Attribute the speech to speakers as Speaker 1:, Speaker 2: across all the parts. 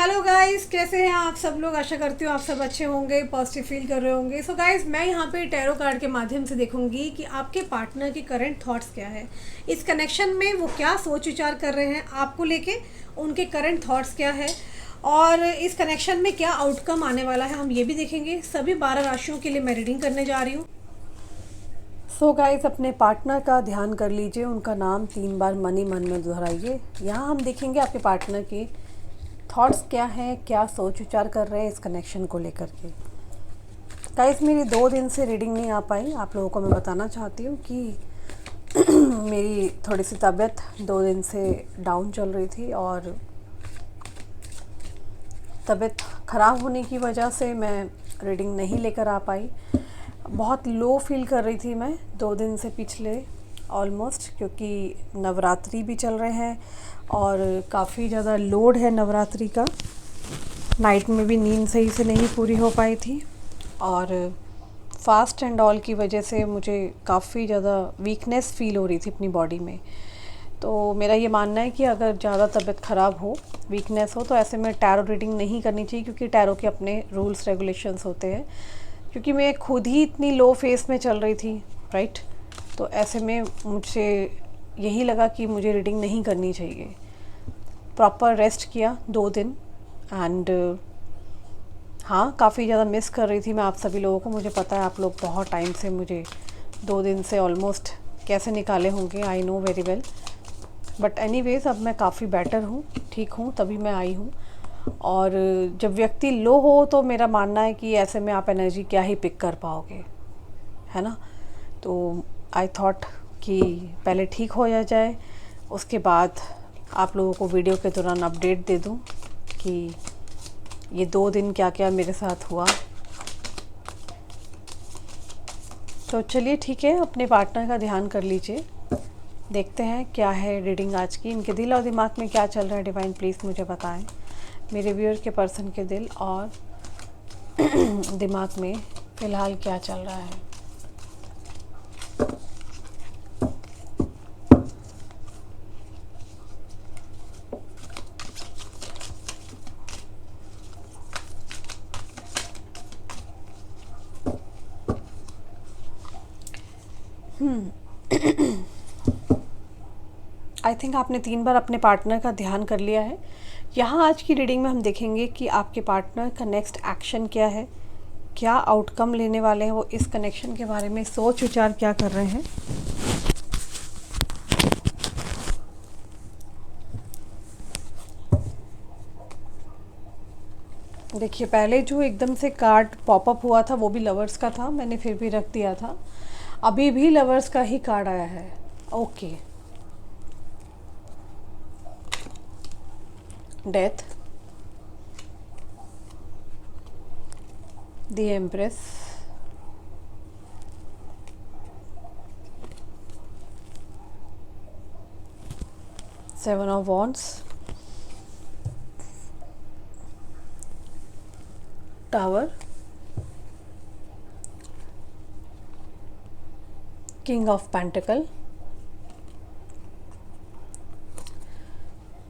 Speaker 1: Hello guys, कैसे हैं आप सब लोग। आशा करती हूँ आप सब अच्छे होंगे, पॉजिटिव फील कर रहे होंगे। सो गाइस, मैं यहाँ पे टैरो कार्ड के माध्यम से देखूंगी कि आपके पार्टनर के करंट थॉट्स क्या है, इस कनेक्शन में वो क्या सोच विचार कर रहे हैं आपको लेके, उनके करंट थॉट्स क्या है और इस कनेक्शन में क्या आउटकम आने वाला है, हम ये भी देखेंगे। सभी 12 राशियों के लिए मैं रीडिंग करने जा रही हूँ। सो गाइस, अपने पार्टनर का ध्यान कर लीजिए, उनका नाम 3 बार मन में दोहराइए। यहाँ हम देखेंगे आपके पार्टनर के थॉट्स क्या हैं, क्या सोच विचार कर रहे हैं इस कनेक्शन को लेकर के। गाइस, मेरी 2 दिन से रीडिंग नहीं आ पाई। आप लोगों को मैं बताना चाहती हूँ कि मेरी थोड़ी सी तबीयत 2 दिन से डाउन चल रही थी और तबीयत ख़राब होने की वजह से मैं रीडिंग नहीं लेकर आ पाई। बहुत लो फील कर रही थी मैं 2 दिन से पिछले ऑलमोस्ट, क्योंकि नवरात्रि भी चल रहे हैं और काफ़ी ज़्यादा लोड है नवरात्रि का। नाइट में भी नींद सही से नहीं पूरी हो पाई थी और फास्ट एंड ऑल की वजह से मुझे काफ़ी ज़्यादा वीकनेस फील हो रही थी अपनी बॉडी में। तो मेरा ये मानना है कि अगर ज़्यादा तबीयत ख़राब हो, वीकनेस हो, तो ऐसे में टैरो रीडिंग नहीं करनी चाहिए, क्योंकि टैरो के अपने रूल्स रेगुलेशंस होते हैं। क्योंकि मैं खुद ही इतनी लो फेस में चल रही थी, राइट। तो ऐसे में मुझे यही लगा कि मुझे रीडिंग नहीं करनी चाहिए। प्रॉपर रेस्ट किया 2 दिन एंड हाँ, काफ़ी ज़्यादा मिस कर रही थी मैं आप सभी लोगों को। मुझे पता है आप लोग बहुत टाइम से मुझे 2 दिन से ऑलमोस्ट कैसे निकाले होंगे, I know very well. But anyways, अब मैं काफ़ी बेटर हूँ, ठीक हूँ, तभी मैं आई हूँ। और जब व्यक्ति लो हो तो मेरा मानना है कि ऐसे में आप एनर्जी क्या ही पिक कर पाओगे, है ना। तो आई थॉट कि पहले ठीक हो जाए, उसके बाद आप लोगों को वीडियो के दौरान अपडेट दे दूं कि ये 2 दिन क्या क्या मेरे साथ हुआ। तो चलिए ठीक है, अपने पार्टनर का ध्यान कर लीजिए। देखते हैं क्या है रीडिंग आज की। इनके दिल और दिमाग में क्या चल रहा है, डिवाइन प्लीज़ मुझे बताएं। मेरे व्यूअर के पर्सन के दिल और दिमाग में फ़िलहाल क्या चल रहा है। आई थिंक आपने 3 बार अपने पार्टनर का ध्यान कर लिया है। यहाँ आज की रीडिंग में हम देखेंगे कि आपके पार्टनर का नेक्स्ट एक्शन क्या है, क्या आउटकम लेने वाले हैं, वो इस कनेक्शन के बारे में सोच विचार क्या कर रहे हैं। देखिए, पहले जो एकदम से कार्ड पॉपअप हुआ था वो भी लवर्स का था, मैंने फिर भी रख दिया था। अभी भी लवर्स का ही कार्ड आया है। Okay, death, the empress, seven of wands, tower, king of pentacle,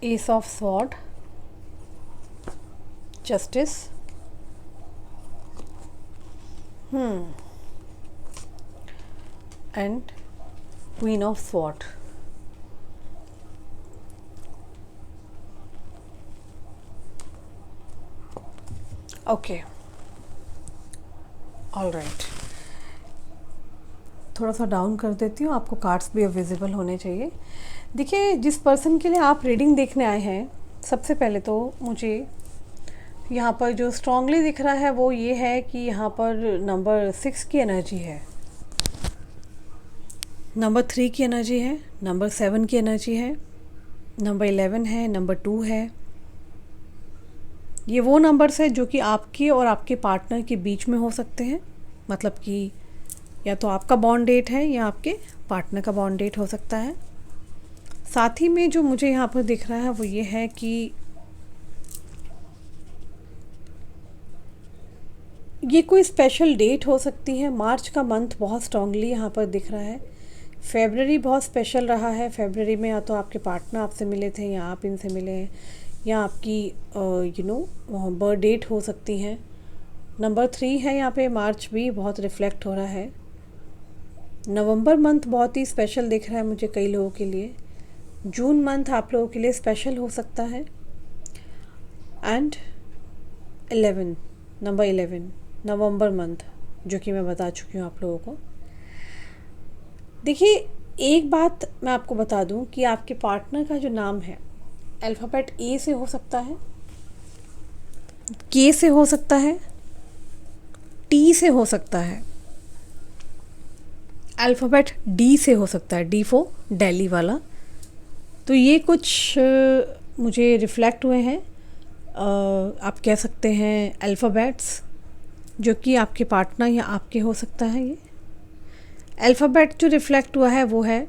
Speaker 1: S of sword, justice, and queen of sword. Okay, all right. थोड़ा सा डाउन कर देती हूँ, आपको कार्ड्स भी विजिबल होने चाहिए। देखिए, जिस पर्सन के लिए आप रीडिंग देखने आए हैं, सबसे पहले तो मुझे यहाँ पर जो स्ट्रांगली दिख रहा है वो ये है कि यहाँ पर नंबर 6 की एनर्जी है, नंबर 3 की एनर्जी है, नंबर 7 की एनर्जी है, नंबर 11 है, नंबर 2 है। ये वो नंबर्स है जो कि आपके और आपके पार्टनर के बीच में हो सकते हैं। मतलब कि या तो आपका बॉन्ड डेट है या आपके पार्टनर का बॉन्ड डेट हो सकता है। साथ ही में जो मुझे यहाँ पर दिख रहा है वो ये है कि ये कोई स्पेशल डेट हो सकती है। मार्च का मंथ बहुत स्ट्रांगली यहाँ पर दिख रहा है। फरवरी बहुत स्पेशल रहा है। फरवरी में या तो आपके पार्टनर आपसे मिले थे या आप इनसे मिले हैं, या आपकी बर्थ डेट हो सकती हैं। नंबर 3 है यहाँ पे, मार्च भी बहुत रिफ्लेक्ट हो रहा है। नवंबर मंथ बहुत ही स्पेशल दिख रहा है मुझे कई लोगों के लिए। जून मंथ आप लोगों के लिए स्पेशल हो सकता है। एंड 11, नंबर 11 नवंबर मंथ, जो कि मैं बता चुकी हूँ आप लोगों को। देखिए, एक बात मैं आपको बता दूं कि आपके पार्टनर का जो नाम है अल्फ़ाबेट ए से हो सकता है, के से हो सकता है, टी से हो सकता है, अल्फ़ाबेट डी से हो सकता है, डी फॉर दिल्ली वाला। तो ये कुछ मुझे रिफ्लेक्ट हुए हैं, आप कह सकते हैं अल्फ़ाबेट्स, जो कि आपके पार्टनर या आपके हो सकता है। ये अल्फ़ाबेट जो रिफ्लेक्ट हुआ है वो है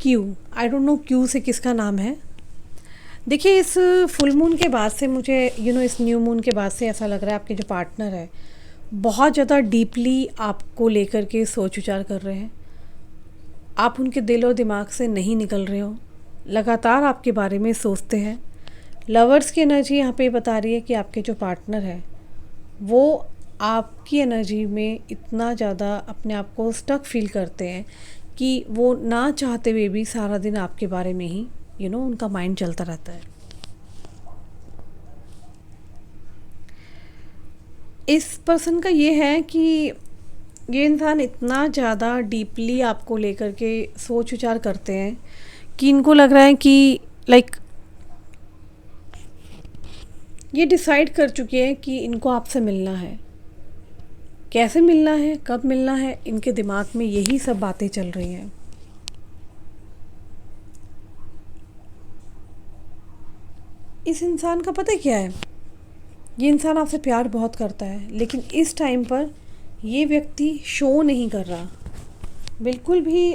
Speaker 1: Q. I don't know Q से किसका नाम है। देखिए, इस फुल मून के बाद से मुझे इस न्यू मून के बाद से ऐसा लग रहा है आपके जो पार्टनर है बहुत ज़्यादा डीपली आपको लेकर के सोच विचार कर रहे हैं। आप उनके दिल और दिमाग से नहीं निकल रहे हो, लगातार आपके बारे में सोचते हैं। लवर्स की एनर्जी यहाँ पे बता रही है कि आपके जो पार्टनर है वो आपकी एनर्जी में इतना ज़्यादा अपने आप को स्टक फील करते हैं कि वो ना चाहते हुए भी सारा दिन आपके बारे में ही उनका माइंड चलता रहता है। इस पर्सन का ये है कि ये इंसान इतना ज़्यादा डीपली आपको लेकर के सोच विचार करते हैं कि इनको लग रहा है कि लाइक ये डिसाइड कर चुके हैं कि इनको आपसे मिलना है। कैसे मिलना है, कब मिलना है, इनके दिमाग में यही सब बातें चल रही हैं। इस इंसान का पता क्या है, ये इंसान आपसे प्यार बहुत करता है, लेकिन इस टाइम पर ये व्यक्ति शो नहीं कर रहा, बिल्कुल भी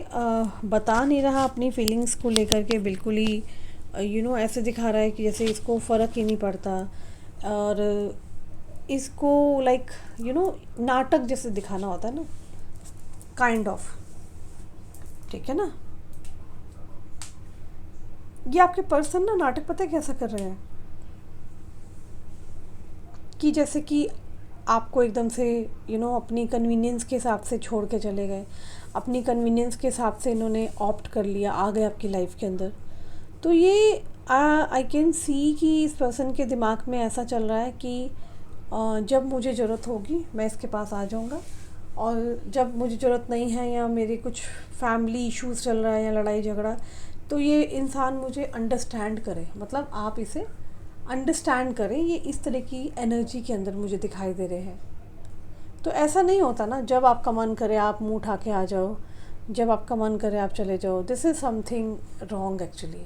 Speaker 1: बता नहीं रहा अपनी फीलिंग्स को लेकर के। बिल्कुल ही ऐसे दिखा रहा है कि जैसे इसको फ़र्क ही नहीं पड़ता, और इसको लाइक नाटक जैसे दिखाना होता है ना, काइंड ऑफ, ठीक है ना। ये आपके पर्सन ना नाटक पता है कैसा कर रहे हैं कि जैसे कि आपको एकदम से अपनी कन्वीनियंस के हिसाब से छोड़ के चले गए, अपनी कन्वीनियंस के हिसाब से इन्होंने ऑप्ट कर लिया, आ गए आपकी लाइफ के अंदर। तो ये आई कैन सी कि इस पर्सन के दिमाग में ऐसा चल रहा है कि जब मुझे ज़रूरत होगी मैं इसके पास आ जाऊँगा, और जब मुझे ज़रूरत नहीं है या मेरे कुछ फैमिली इश्यूज़ चल रहा है या लड़ाई झगड़ा, तो ये इंसान मुझे अंडरस्टैंड करे, मतलब आप इसे अंडरस्टैंड करें। ये इस तरह की एनर्जी के अंदर मुझे दिखाई दे रहे हैं। तो ऐसा नहीं होता ना, जब आपका मन करे आप मुंह उठा के आ जाओ, जब आपका मन करे आप चले जाओ। This is something wrong actually.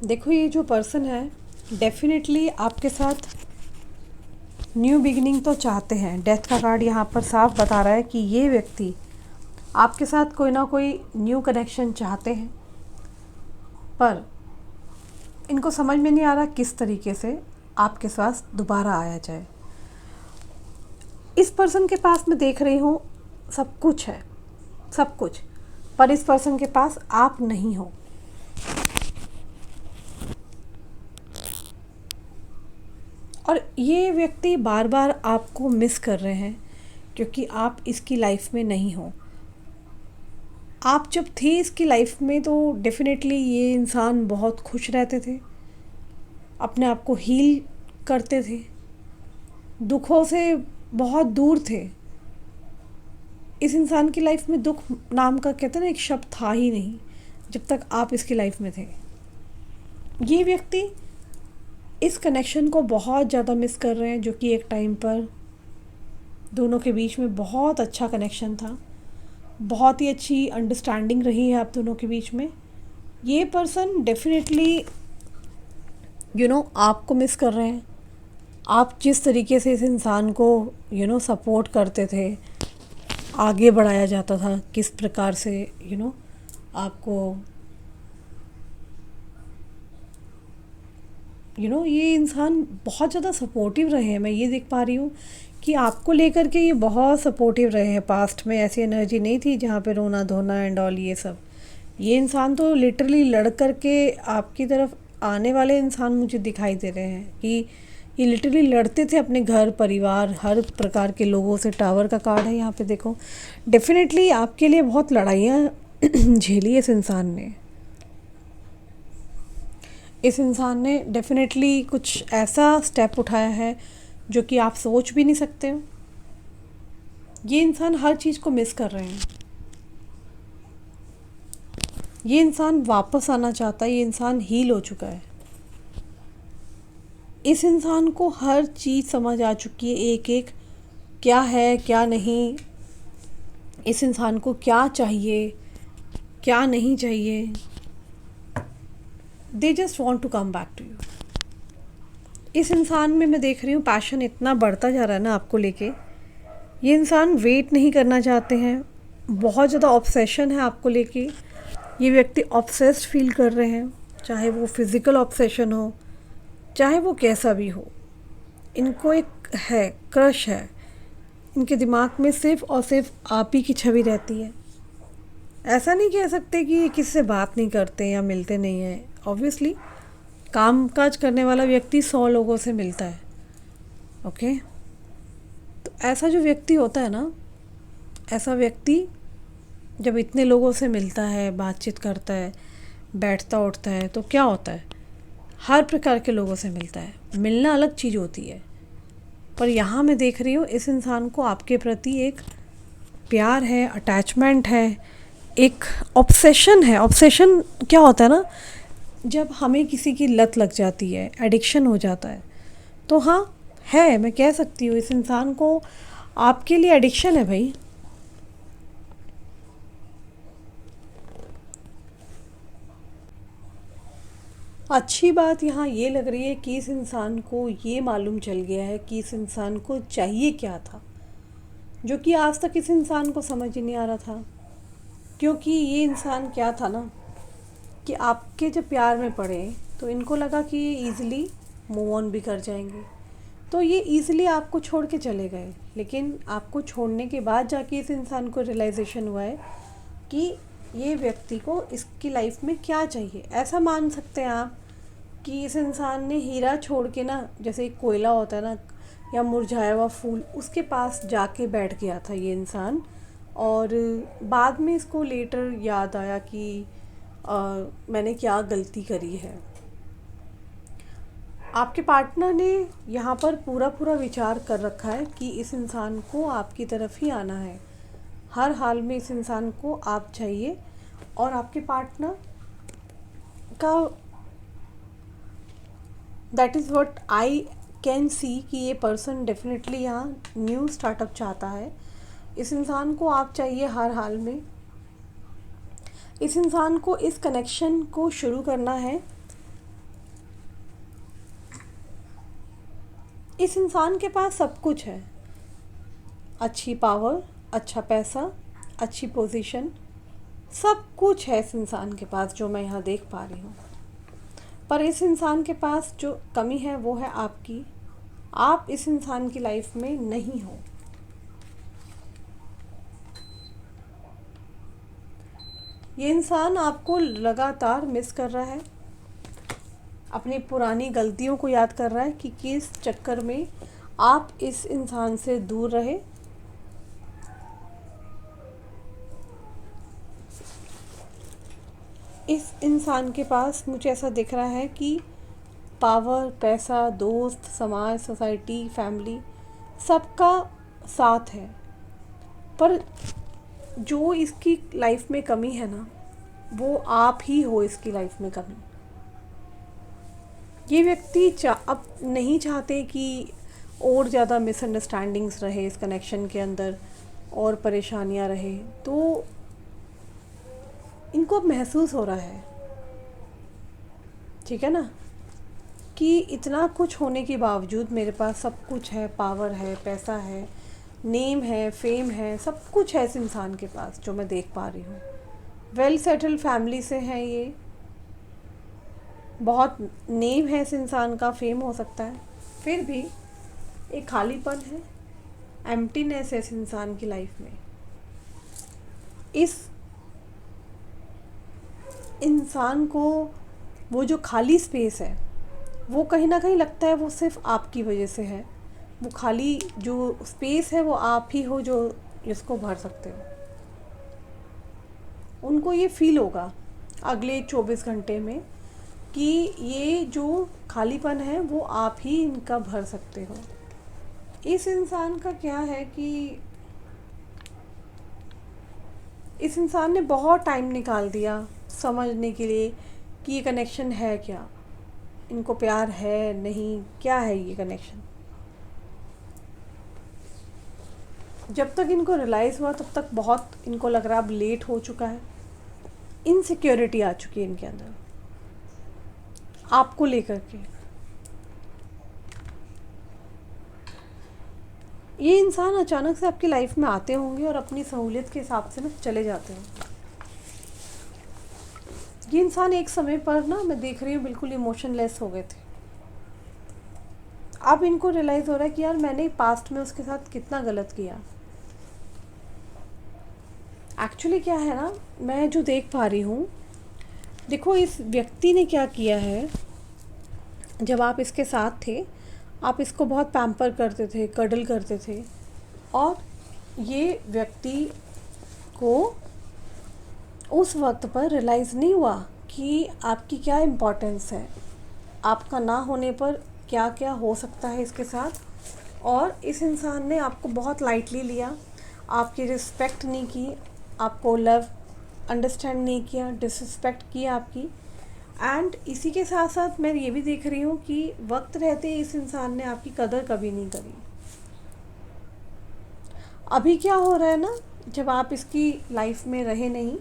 Speaker 1: देखो, ये जो पर्सन है डेफिनेटली आपके साथ न्यू बिगिनिंग तो चाहते हैं। डेथ का कार्ड यहाँ पर साफ बता रहा है कि ये व्यक्ति आपके साथ कोई ना कोई न्यू कनेक्शन चाहते हैं, पर इनको समझ में नहीं आ रहा किस तरीके से आपके साथ दोबारा आया जाए। इस पर्सन के पास मैं देख रही हूँ सब कुछ है, सब कुछ, पर इस पर्सन के पास आप नहीं हो। और ये व्यक्ति बार बार आपको मिस कर रहे हैं क्योंकि आप इसकी लाइफ में नहीं हो। आप जब थे इसकी लाइफ में तो डेफिनेटली ये इंसान बहुत खुश रहते थे, अपने आप को हील करते थे, दुखों से बहुत दूर थे। इस इंसान की लाइफ में दुख नाम का कहते हैं ना एक शब्द था ही नहीं जब तक आप इसकी लाइफ में थे। ये व्यक्ति इस कनेक्शन को बहुत ज़्यादा मिस कर रहे हैं, जो कि एक टाइम पर दोनों के बीच में बहुत अच्छा कनेक्शन था, बहुत ही अच्छी अंडरस्टैंडिंग रही है आप दोनों के बीच में। ये पर्सन डेफिनेटली आपको मिस कर रहे हैं। आप जिस तरीके से इस इंसान को सपोर्ट करते थे, आगे बढ़ाया जाता था, किस प्रकार से आपको ये इंसान बहुत ज़्यादा सपोर्टिव रहे हैं। मैं ये देख पा रही हूँ कि आपको लेकर के ये बहुत सपोर्टिव रहे हैं। पास्ट में ऐसी एनर्जी नहीं थी जहाँ पे रोना धोना एंड ऑल ये सब। ये इंसान तो लिटरली लड़ कर के आपकी तरफ आने वाले इंसान मुझे दिखाई दे रहे हैं कि ये लिटरली लड़ते थे अपने घर परिवार हर प्रकार के लोगों से। टावर का कार्ड है यहाँ पे देखो। डेफिनेटली आपके लिए बहुत लड़ाइयाँ झेली इस इंसान ने। इस इंसान ने डेफिनेटली कुछ ऐसा स्टेप उठाया है जो कि आप सोच भी नहीं सकते हो। ये इंसान हर चीज़ को मिस कर रहे हैं। ये इंसान वापस आना चाहता है। ये इंसान हील हो चुका है। इस इंसान को हर चीज़ समझ आ चुकी है, एक एक क्या है क्या नहीं, इस इंसान को क्या चाहिए क्या नहीं चाहिए। They just want to come back to you. इस इंसान में मैं देख रही हूँ पैशन इतना बढ़ता जा रहा है ना आपको लेके। ये इंसान वेट नहीं करना चाहते हैं, बहुत ज़्यादा ऑब्सेशन है आपको लेके। ये व्यक्ति ऑब्सेस्ड फील कर रहे हैं, चाहे वो फिज़िकल ऑब्सेशन हो चाहे वो कैसा भी हो। इनको एक है क्रश है। इनके दिमाग में सिर्फ और सिर्फ आप ही की छवि रहती है। ऐसा नहीं कह सकते कि ये किसी से बात नहीं करते या मिलते नहीं हैं। ऑब्वियसली काम काज करने वाला व्यक्ति 100 लोगों से मिलता है। ओके, तो ऐसा जो व्यक्ति होता है ना, ऐसा व्यक्ति जब इतने लोगों से मिलता है, बातचीत करता है, बैठता उठता है, तो क्या होता है, हर प्रकार के लोगों से मिलता है। मिलना अलग चीज़ होती है, पर यहाँ मैं देख रही हूँ इस इंसान को आपके प्रति एक प्यार है, अटैचमेंट है, एक ऑब्सेशन है। ऑब्सेशन क्या होता है ना, जब हमें किसी की लत लग जाती है, एडिक्शन हो जाता है, तो हाँ है, मैं कह सकती हूँ इस इंसान को आपके लिए एडिक्शन है भाई। अच्छी बात यहाँ ये लग रही है कि इस इंसान को ये मालूम चल गया है कि इस इंसान को चाहिए क्या था, जो कि आज तक इस इंसान को समझ ही नहीं आ रहा था। क्योंकि ये इंसान क्या था ना, कि आपके जब प्यार में पड़े तो इनको लगा कि ये ईज़िली मूव ऑन भी कर जाएंगे, तो ये ईज़िली आपको छोड़ के चले गए। लेकिन आपको छोड़ने के बाद जाके इस इंसान को रियलाइजेशन हुआ है कि ये व्यक्ति को इसकी लाइफ में क्या चाहिए। ऐसा मान सकते हैं आप कि इस इंसान ने हीरा छोड़ के ना, जैसे एक कोयला होता है ना या मुरझाया हुआ फूल, उसके पास जाके बैठ गया था ये इंसान। और बाद में इसको लेटर याद आया कि मैंने क्या गलती करी है। आपके पार्टनर ने यहाँ पर पूरा पूरा विचार कर रखा है कि इस इंसान को आपकी तरफ ही आना है। हर हाल में इस इंसान को आप चाहिए। और आपके पार्टनर का that is what I can see कि ये पर्सन डेफिनेटली यहाँ न्यू स्टार्टअप चाहता है। इस इंसान को आप चाहिए हर हाल में। इस इंसान को इस कनेक्शन को शुरू करना है। इस इंसान के पास सब कुछ है, अच्छी पावर, अच्छा पैसा, अच्छी पोजीशन, सब कुछ है इस इंसान के पास जो मैं यहाँ देख पा रही हूँ। पर इस इंसान के पास जो कमी है वो है आपकी। आप इस इंसान की लाइफ में नहीं हो। ये इंसान आपको लगातार मिस कर रहा है, अपनी पुरानी गलतियों को याद कर रहा है कि किस चक्कर में आप इस इंसान से दूर रहे। इस इंसान के पास मुझे ऐसा दिख रहा है कि पावर, पैसा, दोस्त, समाज, सोसाइटी, फैमिली, सबका साथ है। पर जो इसकी लाइफ में कमी है ना, वो आप ही हो इसकी लाइफ में कमी। ये व्यक्ति अब नहीं चाहते कि और ज़्यादा मिसअंडरस्टैंडिंग्स रहे इस कनेक्शन के अंदर और परेशानियां रहे। तो इनको अब महसूस हो रहा है, ठीक है ना, कि इतना कुछ होने के बावजूद मेरे पास सब कुछ है, पावर है, पैसा है, नेम है, फेम है, सब कुछ है इस इंसान के पास जो मैं देख पा रही हूँ। वेल सेटल्ड फैमिली से है ये, बहुत नेम है इस इंसान का, फेम हो सकता है, फिर भी एक खालीपन है, एम्प्टीनेस है इस इंसान की लाइफ में। इस इंसान को वो जो खाली स्पेस है वो कहीं ना कहीं लगता है वो सिर्फ आपकी वजह से है। वो खाली जो स्पेस है वो आप ही हो जो इसको भर सकते हो। उनको ये फील होगा अगले 24 घंटे में कि ये जो खालीपन है वो आप ही इनका भर सकते हो। इस इंसान का क्या है कि इस इंसान ने बहुत टाइम निकाल दिया समझने के लिए कि ये कनेक्शन है क्या, इनको प्यार है नहीं, क्या है ये कनेक्शन। जब तक इनको रियलाइज़ हुआ तब तक बहुत इनको लग रहा है अब लेट हो चुका है। इनसिक्योरिटी आ चुकी है इनके अंदर आपको लेकर के। ये इंसान अचानक से आपकी लाइफ में आते होंगे और अपनी सहूलियत के हिसाब से ना चले जाते हैं। ये इंसान एक समय पर ना मैं देख रही हूँ बिल्कुल इमोशनलेस हो गए थे। अब इनको रियलाइज़ हो रहा है कि यार मैंने पास्ट में उसके साथ कितना गलत किया। एक्चुअली क्या है ना, मैं जो देख पा रही हूँ, देखो इस व्यक्ति ने क्या किया है। जब आप इसके साथ थे आप इसको बहुत पैम्पर करते थे, कडल करते थे, और ये व्यक्ति को उस वक्त पर रियलाइज़ नहीं हुआ कि आपकी क्या इम्पोर्टेंस है, आपका ना होने पर क्या क्या हो सकता है इसके साथ। और इस इंसान ने आपको बहुत लाइटली लिया, आपकी रिस्पेक्ट नहीं की, आपको लव अंडरस्टैंड नहीं किया, डिसरिस्पेक्ट किया आपकी। एंड इसी के साथ साथ मैं ये भी देख रही हूँ कि वक्त रहते इस इंसान ने आपकी कदर कभी नहीं करी। अभी क्या हो रहा है ना, जब आप इसकी लाइफ में रहे नहीं,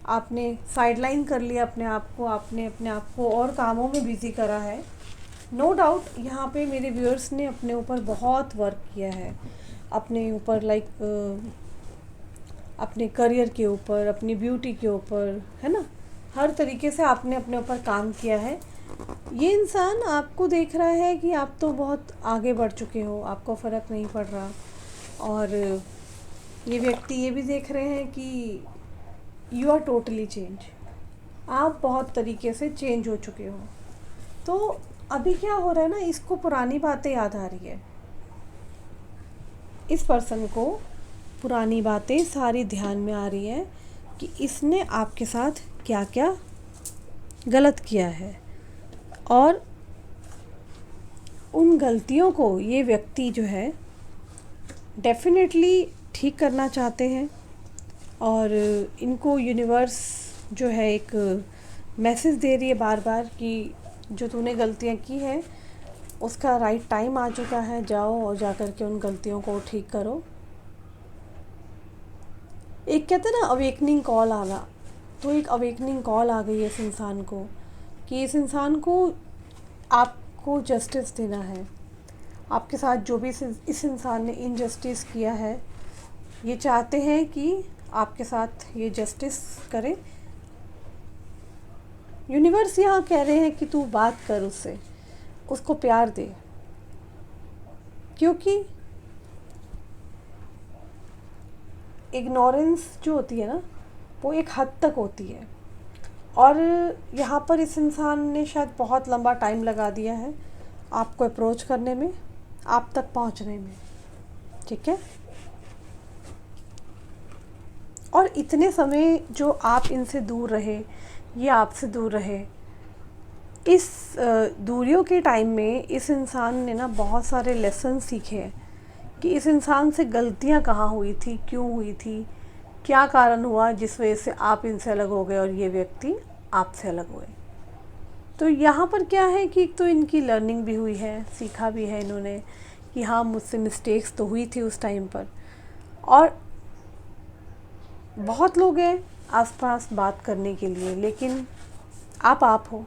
Speaker 1: आपने साइडलाइन कर लिया अपने आप को, आपने अपने आप को और कामों में बिज़ी करा है। नो डाउट यहाँ पे मेरे व्यूअर्स ने अपने ऊपर बहुत वर्क किया है, अपने ऊपर अपने करियर के ऊपर, अपनी ब्यूटी के ऊपर, है ना, हर तरीके से आपने अपने ऊपर काम किया है। ये इंसान आपको देख रहा है कि आप तो बहुत आगे बढ़ चुके हो, आपको फ़र्क नहीं पड़ रहा। और ये व्यक्ति ये भी देख रहे हैं कि यू आर टोटली चेंज, आप बहुत तरीके से चेंज हो चुके हो। तो अभी क्या हो रहा है ना, इसको पुरानी बातें याद आ रही है। इस पर्सन को पुरानी बातें सारी ध्यान में आ रही है कि इसने आपके साथ क्या क्या गलत किया है, और उन गलतियों को ये व्यक्ति जो है डेफिनेटली ठीक करना चाहते हैं। और इनको यूनिवर्स जो है एक मैसेज दे रही है बार बार कि जो तूने गलतियाँ की है उसका राइट टाइम आ चुका है, जाओ और जा कर के उन गलतियों को ठीक करो। एक कहते हैं ना अवेकनिंग कॉल आना, तो एक अवेकनिंग कॉल आ गई है इस इंसान को कि इस इंसान को आपको जस्टिस देना है। आपके साथ जो भी इस इंसान ने इनजस्टिस किया है, ये चाहते हैं कि आपके साथ ये जस्टिस करे। यूनिवर्स यहाँ कह रहे हैं कि तू बात कर उससे, उसको प्यार दे, क्योंकि इग्नोरेंस जो होती है ना वो एक हद तक होती है। और यहाँ पर इस इंसान ने शायद बहुत लंबा टाइम लगा दिया है आपको अप्रोच करने में, आप तक पहुँचने में, ठीक है। और इतने समय जो आप इनसे दूर रहे, ये आपसे दूर रहे, इस दूरियों के टाइम में इस इंसान ने ना बहुत सारे लेसन सीखे हैं कि इस इंसान से गलतियां कहाँ हुई थी, क्यों हुई थी, क्या कारण हुआ जिस वजह से आप इनसे अलग हो गए और ये व्यक्ति आपसे अलग हुए। तो यहाँ पर क्या है कि एक तो इनकी लर्निंग भी हुई है, सीखा भी है इन्होंने कि हाँ मुझसे मिस्टेक्स तो हुई थी उस टाइम पर। और बहुत लोग हैं आसपास बात करने के लिए, लेकिन आप हो,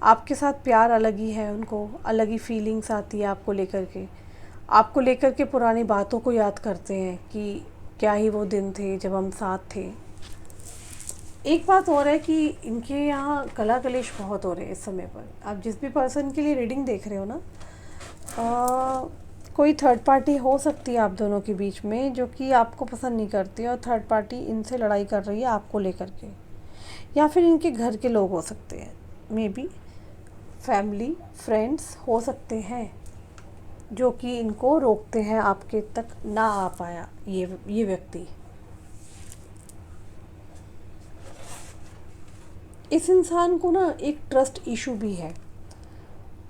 Speaker 1: आपके साथ प्यार अलग ही है, उनको अलग ही फीलिंग्स आती है आपको लेकर के पुरानी बातों को याद करते हैं कि क्या ही वो दिन थे जब हम साथ थे। एक बात और है कि इनके यहाँ कला कलेश बहुत हो रहे हैं इस समय पर। आप जिस भी पर्सन के लिए रीडिंग देख रहे हो ना, कोई थर्ड पार्टी हो सकती है आप दोनों के बीच में जो कि आपको पसंद नहीं करती, और थर्ड पार्टी इनसे लड़ाई कर रही है आपको लेकर के। या फिर इनके घर के लोग हो सकते हैं, मे बी फैमिली फ्रेंड्स हो सकते हैं, जो कि इनको रोकते हैं आपके तक ना आ पाया ये व्यक्ति। इस इंसान को ना एक ट्रस्ट इशू भी है,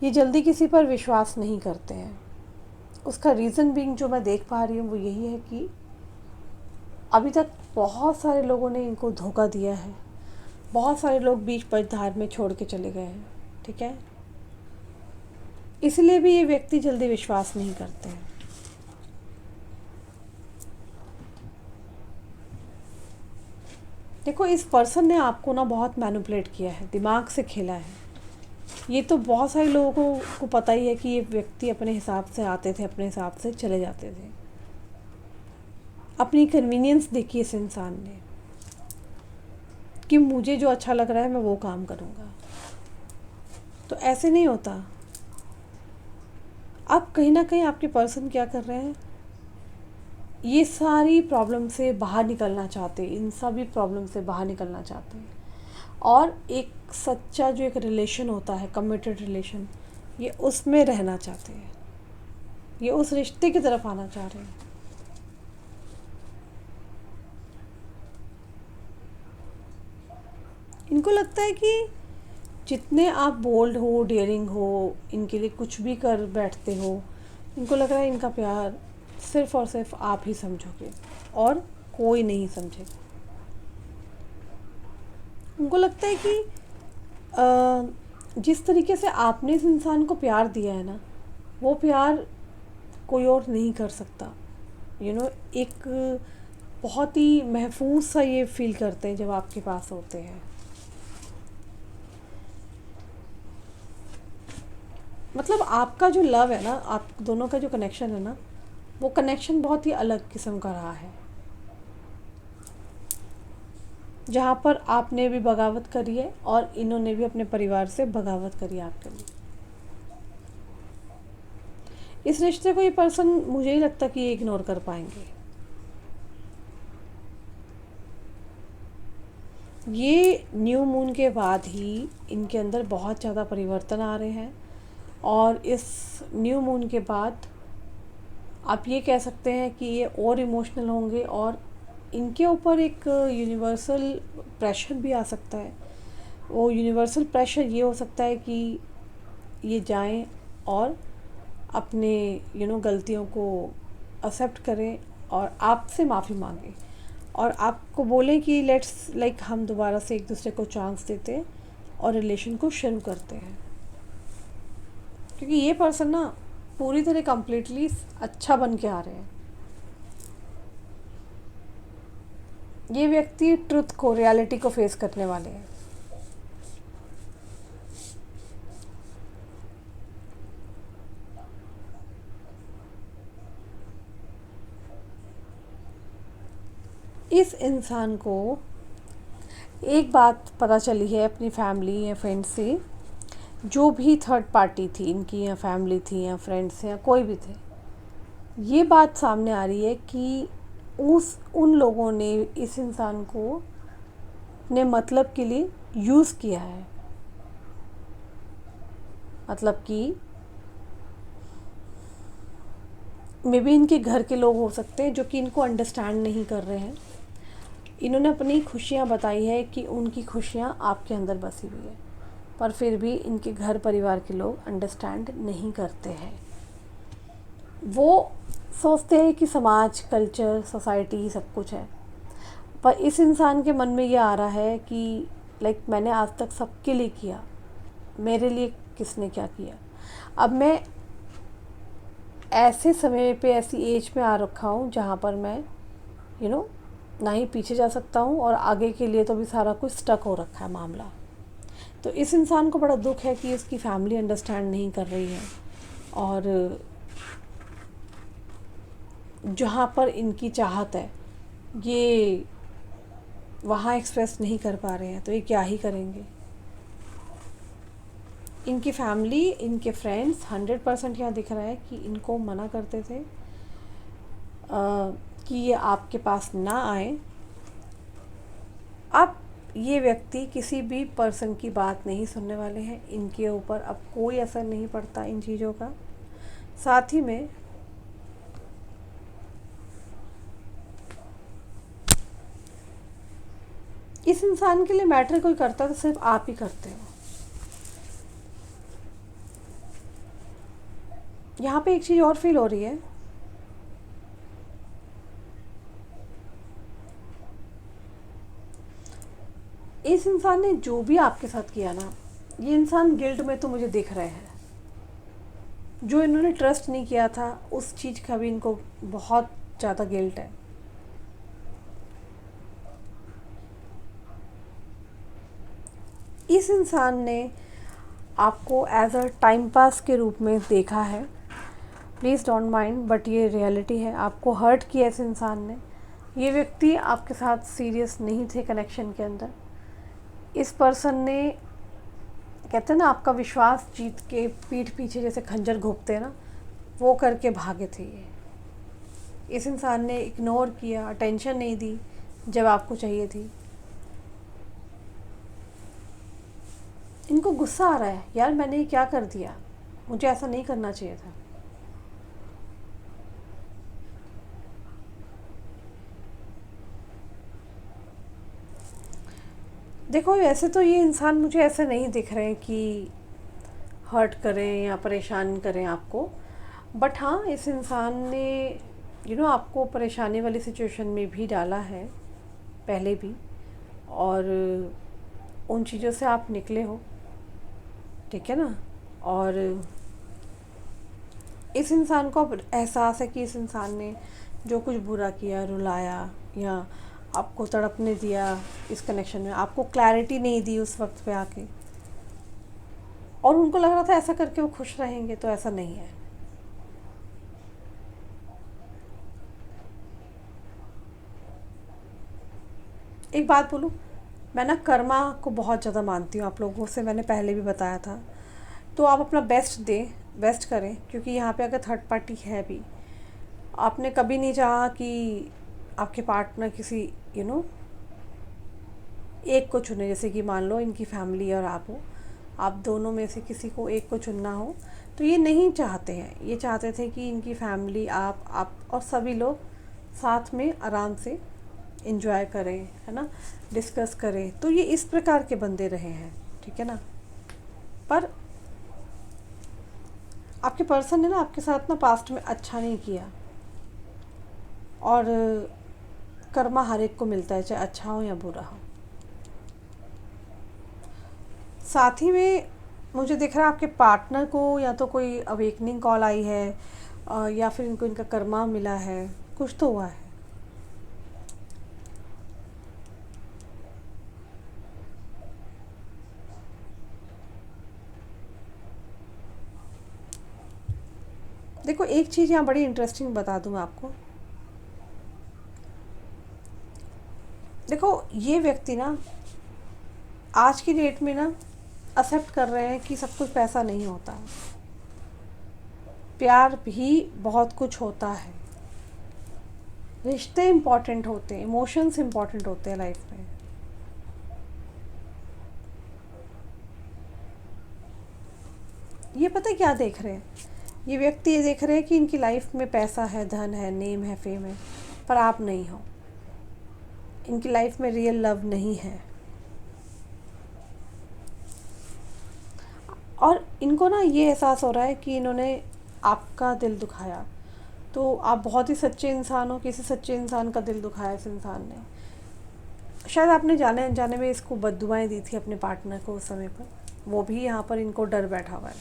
Speaker 1: ये जल्दी किसी पर विश्वास नहीं करते हैं। उसका रीज़न बीइंग जो मैं देख पा रही हूँ वो यही है कि अभी तक बहुत सारे लोगों ने इनको धोखा दिया है, बहुत सारे लोग बीच पथधार में छोड़ के चले गए हैं, ठीक है। इसलिए भी ये व्यक्ति जल्दी विश्वास नहीं करते हैं। देखो, इस पर्सन ने आपको ना बहुत मैनिपुलेट किया है, दिमाग से खेला है। ये तो बहुत सारे लोगों को पता ही है कि ये व्यक्ति अपने हिसाब से आते थे, अपने हिसाब से चले जाते थे। अपनी कन्वीनियंस देखी इस इंसान ने कि मुझे जो अच्छा लग रहा है मैं वो काम करूँगा। तो ऐसे नहीं होता। अब कहीं ना कहीं आपके पर्सन क्या कर रहे हैं, ये सारी प्रॉब्लम से बाहर निकलना चाहते हैं, इन सभी प्रॉब्लम से बाहर निकलना चाहते हैं, और एक सच्चा जो एक रिलेशन होता है, कमिटेड रिलेशन, ये उसमें रहना चाहते हैं, ये उस रिश्ते की तरफ आना चाह रहे हैं। इनको लगता है कि जितने आप बोल्ड हो, डेयरिंग हो, इनके लिए कुछ भी कर बैठते हो, इनको लग रहा है इनका प्यार सिर्फ़ और सिर्फ आप ही समझोगे और कोई नहीं समझेगा। उनको लगता है कि जिस तरीके से आपने इस इंसान को प्यार दिया है ना, वो प्यार कोई और नहीं कर सकता। एक बहुत ही महफूज सा ये फील करते हैं जब आपके पास होते हैं। मतलब आपका जो लव है ना, आप दोनों का जो कनेक्शन है ना, वो कनेक्शन बहुत ही अलग किस्म का रहा है, जहाँ पर आपने भी बगावत करी है और इन्होंने भी अपने परिवार से बगावत करी आपके लिए। इस रिश्ते को ये पर्सन, मुझे नहीं लगता कि ये इग्नोर कर पाएंगे। ये न्यू मून के बाद ही इनके अंदर बहुत ज़्यादा परिवर्तन आ रहे हैं, और इस न्यू मून के बाद आप ये कह सकते हैं कि ये और इमोशनल होंगे, और इनके ऊपर एक यूनिवर्सल प्रेशर भी आ सकता है। वो यूनिवर्सल प्रेशर ये हो सकता है कि ये जाएं और अपने गलतियों को एक्सेप्ट करें और आपसे माफ़ी मांगें, और आपको बोलें कि लेट्स हम दोबारा से एक दूसरे को चांस देते हैं और रिलेशन को शुरू करते हैं। क्योंकि ये पर्सन ना पूरी तरह कम्प्लीटली अच्छा बन के आ रहे हैं। ये व्यक्ति ट्रुथ को, रियलिटी को फेस करने वाले हैं। इस इंसान को एक बात पता चली है अपनी फैमिली या फ्रेंड्स से, जो भी थर्ड पार्टी थी इनकी, या फैमिली थी या फ्रेंड्स या कोई भी थे, ये बात सामने आ रही है कि उन लोगों ने इस इंसान को अपने मतलब के लिए यूज़ किया है। मतलब कि मे बी इनके घर के लोग हो सकते हैं जो कि इनको अंडरस्टैंड नहीं कर रहे हैं। इन्होंने अपनी खुशियाँ बताई है कि उनकी खुशियाँ आपके अंदर बसी हुई है, पर फिर भी इनके घर परिवार के लोग अंडरस्टैंड नहीं करते हैं। वो सोचते हैं कि समाज, कल्चर, सोसाइटी सब कुछ है, पर इस इंसान के मन में ये आ रहा है कि मैंने आज तक सबके लिए किया, मेरे लिए किसने क्या किया। अब मैं ऐसे समय पे, ऐसी एज में आ रखा हूँ जहाँ पर मैं ना ही पीछे जा सकता हूँ, और आगे के लिए तो भी सारा कुछ स्टक हो रखा है मामला। तो इस इंसान को बड़ा दुख है कि इसकी फैमिली अंडरस्टैंड नहीं कर रही है, और जहाँ पर इनकी चाहत है ये वहाँ एक्सप्रेस नहीं कर पा रहे हैं, तो ये क्या ही करेंगे। इनकी फैमिली, इनके फ्रेंड्स 100% यहाँ दिख रहा है कि इनको मना करते थे कि ये आपके पास ना आए। आप ये व्यक्ति किसी भी पर्सन की बात नहीं सुनने वाले हैं। इनके ऊपर अब कोई असर नहीं पड़ता इन चीज़ों का। साथ ही में इस इंसान के लिए मैटर कोई करता तो सिर्फ आप ही करते हो। यहाँ पे एक चीज़ और फील हो रही है, इस इंसान ने जो भी आपके साथ किया ना, ये इंसान गिल्ट में तो मुझे दिख रहे हैं। जो इन्होंने ट्रस्ट नहीं किया था उस चीज़ का भी इनको बहुत ज़्यादा गिल्ट है। इस इंसान ने आपको एज अ टाइम पास के रूप में देखा है। प्लीज़ डोंट माइंड, बट ये रियलिटी है। आपको हर्ट किया इस इंसान ने। ये व्यक्ति आपके साथ सीरियस नहीं थे कनेक्शन के अंदर। इस पर्सन ने, कहते हैं ना, आपका विश्वास जीत के पीठ पीछे जैसे खंजर घोंपते हैं ना, वो करके भागे थे ये। इस इंसान ने इग्नोर किया, अटेंशन नहीं दी जब आपको चाहिए थी। इनको गुस्सा आ रहा है, यार मैंने ये क्या कर दिया, मुझे ऐसा नहीं करना चाहिए था। देखो, वैसे तो ये इंसान मुझे ऐसे नहीं दिख रहे हैं कि हर्ट करें या परेशान करें आपको, बट हाँ, इस इंसान ने आपको परेशानी वाली सिचुएशन में भी डाला है पहले भी, और उन चीज़ों से आप निकले हो, ठीक है ना। और इस इंसान को अब एहसास है कि इस इंसान ने जो कुछ बुरा किया, रुलाया या आपको तड़पने दिया इस कनेक्शन में, आपको क्लैरिटी नहीं दी उस वक्त पे आके, और उनको लग रहा था ऐसा करके वो खुश रहेंगे, तो ऐसा नहीं है। एक बात बोलूँ, मैं ना कर्मा को बहुत ज़्यादा मानती हूँ। आप लोगों से मैंने पहले भी बताया था, तो आप अपना बेस्ट दें, बेस्ट करें, क्योंकि यहाँ पे अगर थर्ड पार्टी है भी, आपने कभी नहीं चाहा कि आपके पार्टनर किसी एक को चुने। जैसे कि मान लो इनकी फैमिली और आप हो, आप दोनों में से किसी को एक को चुनना हो, तो ये नहीं चाहते हैं। ये चाहते थे कि इनकी फैमिली, आप और सभी लोग साथ में आराम से एंजॉय करें, है ना, डिस्कस करें। तो ये इस प्रकार के बंदे रहे हैं, ठीक है ना। पर आपके पर्सन ने ना आपके साथ ना पास्ट में अच्छा नहीं किया, और कर्मा हर एक को मिलता है, चाहे अच्छा हो या बुरा हो। साथ ही में मुझे दिख रहा है आपके पार्टनर को या तो कोई अवेकनिंग कॉल आई है, या फिर इनको इनका कर्मा मिला है, कुछ तो हुआ है। देखो, एक चीज़ यहाँ बड़ी इंटरेस्टिंग बता दूँ मैं आपको। देखो, ये व्यक्ति ना आज की डेट में ना एक्सेप्ट कर रहे हैं कि सब कुछ पैसा नहीं होता है, प्यार भी बहुत कुछ होता है, रिश्ते इम्पॉर्टेंट होते हैं, इमोशंस इम्पॉर्टेंट होते हैं लाइफ में। ये पता है क्या देख रहे हैं, ये व्यक्ति ये देख रहे हैं कि इनकी लाइफ में पैसा है, धन है, नेम है, फेम है, पर आप नहीं हो। इनकी लाइफ में रियल लव नहीं है, और इनको ना ये एहसास हो रहा है कि इन्होंने आपका दिल दुखाया, तो आप बहुत ही सच्चे इंसान हो, किसी सच्चे इंसान का दिल दुखाया इस इंसान ने। शायद आपने जाने अनजाने में इसको बद्दुआएं दी थी अपने पार्टनर को उस समय पर, वो भी यहाँ पर इनको डर बैठा हुआ है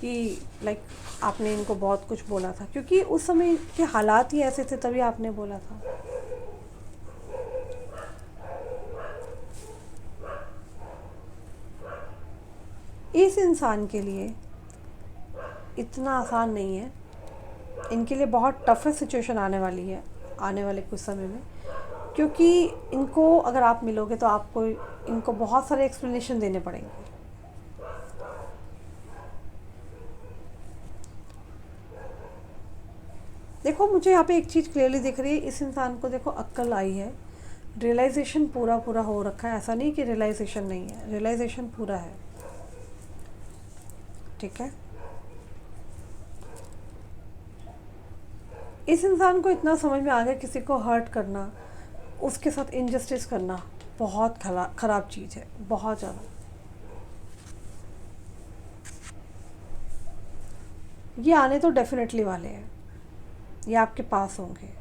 Speaker 1: कि लाइक आपने इनको बहुत कुछ बोला था, क्योंकि उस समय के हालात ही ऐसे थे, तभी आपने बोला था। इस इंसान के लिए इतना आसान नहीं है, इनके लिए बहुत टफेस्ट सिचुएशन आने वाली है आने वाले कुछ समय में, क्योंकि इनको अगर आप मिलोगे तो आपको इनको बहुत सारे एक्सप्लेनेशन देने पड़ेंगे। देखो, मुझे यहाँ पे एक चीज़ क्लियरली दिख रही है, इस इंसान को देखो अक्ल आई है, रियलाइजेशन पूरा पूरा हो रखा है, ऐसा नहीं कि रियलाइजेशन नहीं है, रियलाइजेशन पूरा है। ठीक है, इस इंसान को इतना समझ में आ गया किसी को हर्ट करना, उसके साथ इनजस्टिस करना बहुत खराब चीज़ है, बहुत ज़्यादा। ये आने तो डेफिनेटली वाले हैं, ये आपके पास होंगे।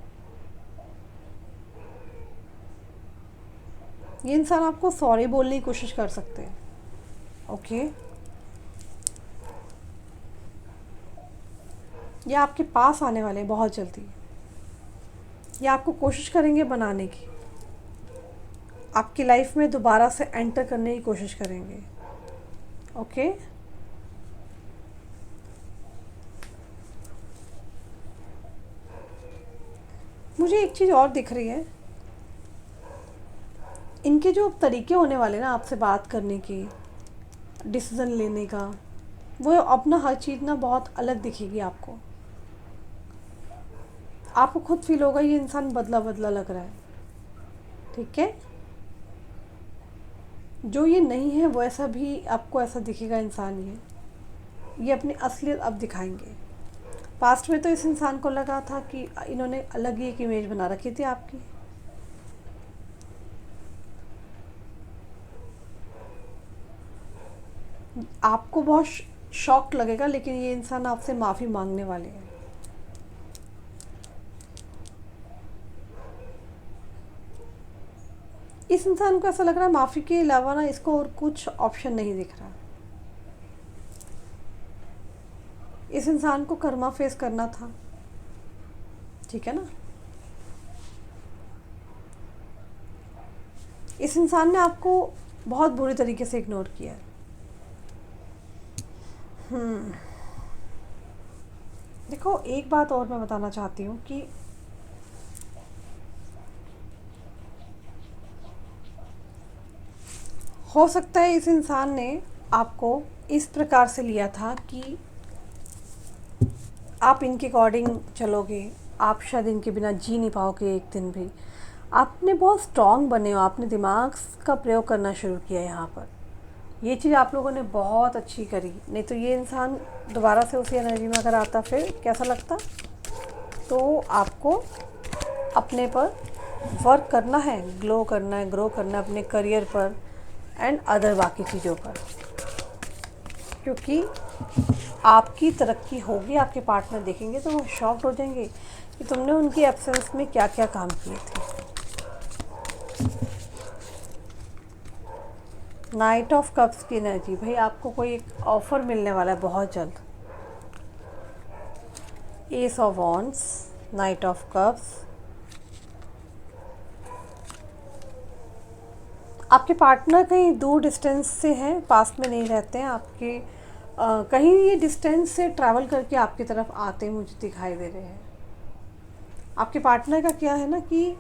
Speaker 1: ये इंसान आपको सॉरी बोलने की कोशिश कर सकते हैं। ओके, ये आपके पास आने वाले हैं बहुत जल्दी। ये आपको कोशिश करेंगे बनाने की, आपकी लाइफ में दोबारा से एंटर करने की कोशिश करेंगे। ओके, मुझे एक चीज़ और दिख रही है, इनके जो तरीके होने वाले ना आपसे बात करने के, डिसीज़न लेने का, वो अपना हर चीज़ ना बहुत अलग दिखेगी आपको। आपको खुद फील होगा ये इंसान बदला बदला लग रहा है। ठीक है, जो ये नहीं है वो ऐसा भी आपको ऐसा दिखेगा इंसान। ये अपनी असलियत अब दिखाएंगे। पास्ट में तो इस इंसान को लगा था कि इन्होंने अलग ही एक इमेज बना रखी थी आपकी। आपको बहुत शॉक लगेगा, लेकिन ये इंसान आपसे माफ़ी मांगने वाले हैं। इस इंसान को ऐसा लग रहा है माफ़ी के अलावा ना इसको और कुछ ऑप्शन नहीं दिख रहा। इस इंसान को कर्मा फेस करना था। ठीक है ना, इस इंसान ने आपको बहुत बुरी तरीके से इग्नोर किया है। देखो, एक बात और मैं बताना चाहती हूँ कि हो सकता है इस इंसान ने आपको इस प्रकार से लिया था कि आप इनके अकॉर्डिंग चलोगे, आप शायद इनके बिना जी नहीं पाओगे एक दिन भी। आपने बहुत स्ट्रॉन्ग बने हो, आपने दिमाग का प्रयोग करना शुरू किया यहाँ पर। ये चीज़ आप लोगों ने बहुत अच्छी करी, नहीं तो ये इंसान दोबारा से उसी एनर्जी में अगर आता फिर कैसा लगता। तो आपको अपने पर वर्क करना है, ग्लो करना है, ग्रो करना है अपने करियर पर एंड अदर बाकी चीज़ों पर, क्योंकि आपकी तरक्की होगी। आपके पार्टनर देखेंगे तो वो शॉक्ड हो जाएंगे कि तुमने उनकी एब्सेंस में क्या क्या काम किए थे। नाइट ऑफ कप्स की एनर्जी, भाई आपको कोई एक ऑफ़र मिलने वाला है बहुत जल्द। S of wands, night of cups. आपके पार्टनर कहीं दूर डिस्टेंस से हैं, पास में नहीं रहते हैं आपके। कहीं ये डिस्टेंस से ट्रैवल करके आपकी तरफ आते मुझे दिखाई दे रहे हैं। आपके पार्टनर का क्या है ना कि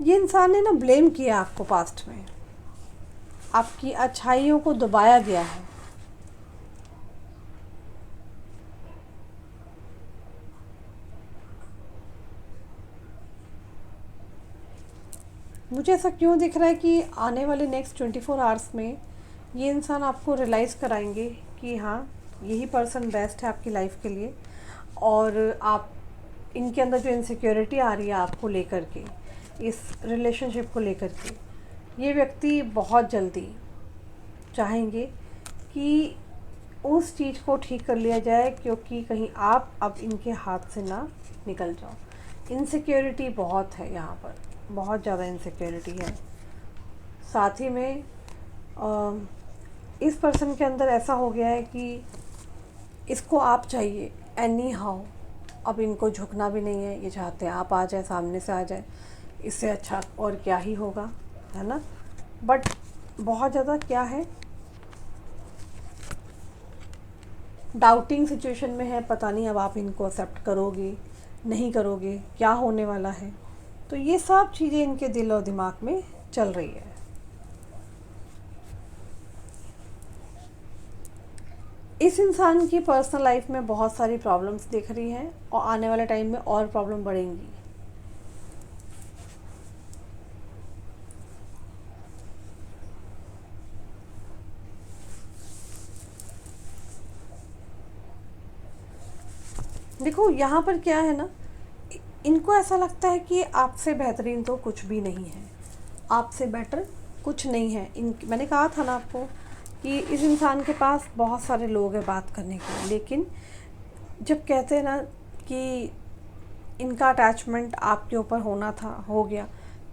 Speaker 1: ये इंसान ने ना ब्लेम किया आपको पास्ट में, आपकी अच्छाइयों को दबाया गया है। मुझे ऐसा क्यों दिख रहा है कि आने वाले नेक्स्ट 24 आवर्स में ये इंसान आपको रियलाइज़ कराएंगे कि हाँ, यही पर्सन बेस्ट है आपकी लाइफ के लिए। और आप इनके अंदर जो इनसिक्योरिटी आ रही है आपको लेकर के, इस रिलेशनशिप को लेकर के, ये व्यक्ति बहुत जल्दी चाहेंगे कि उस चीज़ को ठीक कर लिया जाए, क्योंकि कहीं आप अब इनके हाथ से ना निकल जाओ। इनसिक्योरिटी बहुत है यहाँ पर, बहुत ज़्यादा इनसिक्योरिटी है। साथ ही में इस पर्सन के अंदर ऐसा हो गया है कि इसको आप चाहिए एनी हाउ। अब इनको झुकना भी नहीं है, ये चाहते हैं आप आ जाए, सामने से आ जाए, इससे अच्छा और क्या ही होगा, है ना। बट बहुत ज़्यादा क्या है, डाउटिंग सिचुएशन में है। पता नहीं अब आप इनको एक्सेप्ट करोगे नहीं करोगे, क्या होने वाला है। तो ये सब चीज़ें इनके दिल और दिमाग में चल रही है। इस इंसान की पर्सनल लाइफ में बहुत सारी प्रॉब्लम्स दिख रही हैं और आने वाले टाइम में और प्रॉब्लम बढ़ेंगी। देखो यहाँ पर क्या है ना, इनको ऐसा लगता है कि आपसे बेहतरीन तो कुछ भी नहीं है, आपसे बेटर कुछ नहीं है। मैंने कहा था ना आपको कि इस इंसान के पास बहुत सारे लोग हैं बात करने के लिए, लेकिन जब कहते हैं ना कि इनका अटैचमेंट आपके ऊपर होना था, हो गया,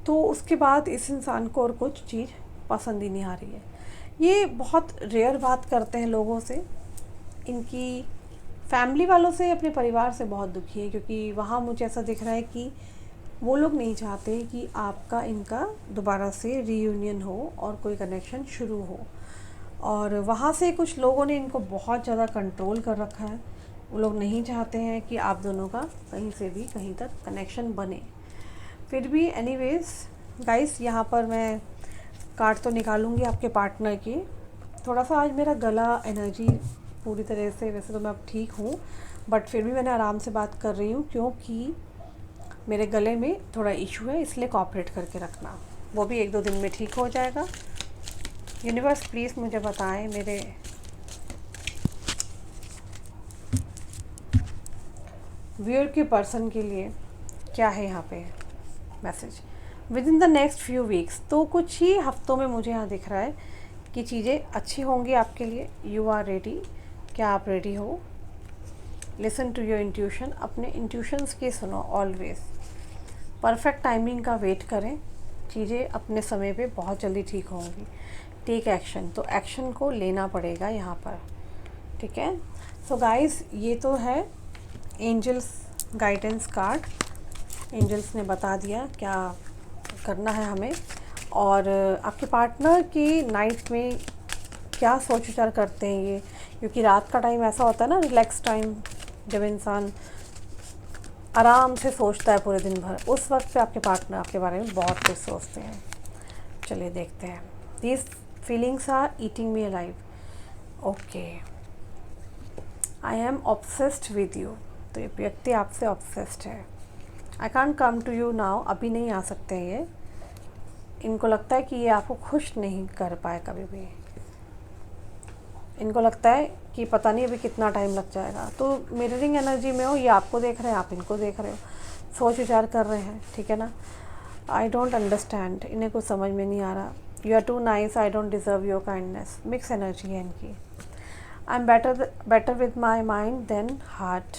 Speaker 1: तो उसके बाद इस इंसान को और कुछ चीज़ पसंद ही नहीं आ रही है। ये बहुत रेयर बात करते हैं लोगों से, इनकी फैमिली वालों से, अपने परिवार से बहुत दुखी है, क्योंकि वहाँ मुझे ऐसा दिख रहा है कि वो लोग नहीं चाहते कि आपका इनका दोबारा से रीयूनियन हो और कोई कनेक्शन शुरू हो। और वहाँ से कुछ लोगों ने इनको बहुत ज़्यादा कंट्रोल कर रखा है। वो लोग नहीं चाहते हैं कि आप दोनों का कहीं से भी कहीं तक कनेक्शन बने। फिर भी एनीवेज गाइस, यहाँ पर मैं कार्ड तो निकालूंगी आपके पार्टनर की। थोड़ा सा आज मेरा गला एनर्जी पूरी तरह से, वैसे तो मैं अब ठीक हूँ, बट फिर भी मैंने आराम से बात कर रही हूँ क्योंकि मेरे गले में थोड़ा इशू है, इसलिए कोऑपरेट करके रखना। वो भी 1-2 दिन में ठीक हो जाएगा। यूनिवर्स प्लीज़ मुझे बताएं मेरे व्यूअर के पर्सन के लिए क्या है यहाँ पे message with in the next few weeks. तो कुछ ही हफ्तों में मुझे यहाँ दिख रहा है कि चीज़ें अच्छी होंगी आपके लिए। You are ready. क्या आप रेडी हो? Listen to your intuition. अपने इंट्यूशंस की सुनो ऑलवेज। परफेक्ट टाइमिंग का वेट करें, चीज़ें अपने समय पे बहुत जल्दी ठीक होंगी। टेक एक्शन, तो एक्शन को लेना पड़ेगा यहाँ पर, ठीक है। सो गाइस, ये तो है एंजल्स गाइडेंस कार्ड। एंजल्स ने बता दिया क्या करना है हमें, और आपके पार्टनर की नाइट में क्या सोच विचार करते हैं ये, क्योंकि रात का टाइम ऐसा होता है ना, रिलैक्स टाइम, जब इंसान आराम से सोचता है पूरे दिन भर, उस वक्त पे आपके पार्टनर आपके बारे में बहुत कुछ सोचते हैं। चलिए देखते हैं। These feelings are eating me alive. Okay, I am obsessed with you. तो ये व्यक्ति आपसे ऑब्सेस्ड है। I can't come to you now, अभी नहीं आ सकते हैं ये। इनको लगता है कि ये आपको खुश नहीं कर पाए कभी भी। इनको लगता है कि पता नहीं अभी कितना टाइम लग जाएगा। तो मिररिंग एनर्जी में हो, ये आपको देख रहे हैं, आप इनको देख रहे हो, सोच विचार कर रहे हैं, ठीक है ना। आई डोंट अंडरस्टैंड, इन्हें कुछ समझ में नहीं आ रहा। You are too nice, I don't deserve your kindness. Mix energy है इनकी। I am better with my mind than heart.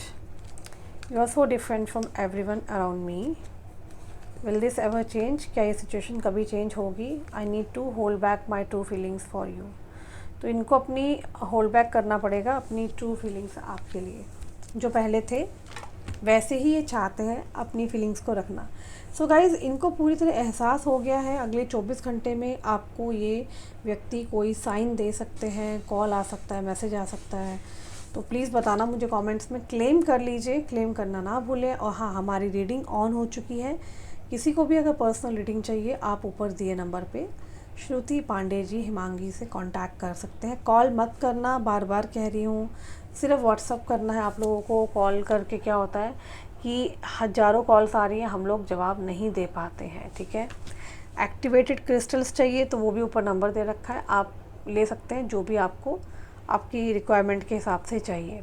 Speaker 1: You are so different from everyone around me. Will this ever change? क्या ये situation कभी change होगी? I need to hold back my true feelings for you. तो इनको अपनी hold back करना पड़ेगा, अपनी ट्रू फीलिंग्स आपके लिए। जो पहले थे वैसे ही ये चाहते हैं अपनी फीलिंग्स को रखना। सो गाइज़, इनको पूरी तरह एहसास हो गया है। अगले 24 घंटे में आपको ये व्यक्ति कोई साइन दे सकते हैं, कॉल आ सकता है, मैसेज आ सकता है। तो प्लीज़ बताना मुझे कमेंट्स में। क्लेम कर लीजिए, क्लेम करना ना भूलें। और हाँ, हमारी रीडिंग ऑन हो चुकी है। किसी को भी अगर पर्सनल रीडिंग चाहिए, आप ऊपर दिए नंबर पे श्रुति पांडे जी हिमांगी से कांटेक्ट कर सकते हैं। कॉल मत करना, बार बार कह रही हूँ, सिर्फ व्हाट्सअप करना है आप लोगों को। कॉल करके क्या होता है कि हज़ारों कॉल्स आ रही हैं, हम लोग जवाब नहीं दे पाते हैं, ठीक है। एक्टिवेटेड क्रिस्टल्स चाहिए तो वो भी ऊपर नंबर दे रखा है, आप ले सकते हैं जो भी आपको आपकी रिक्वायरमेंट के हिसाब से चाहिए।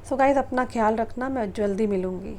Speaker 1: सो गाइज़, अपना ख्याल रखना, मैं जल्दी मिलूँगी।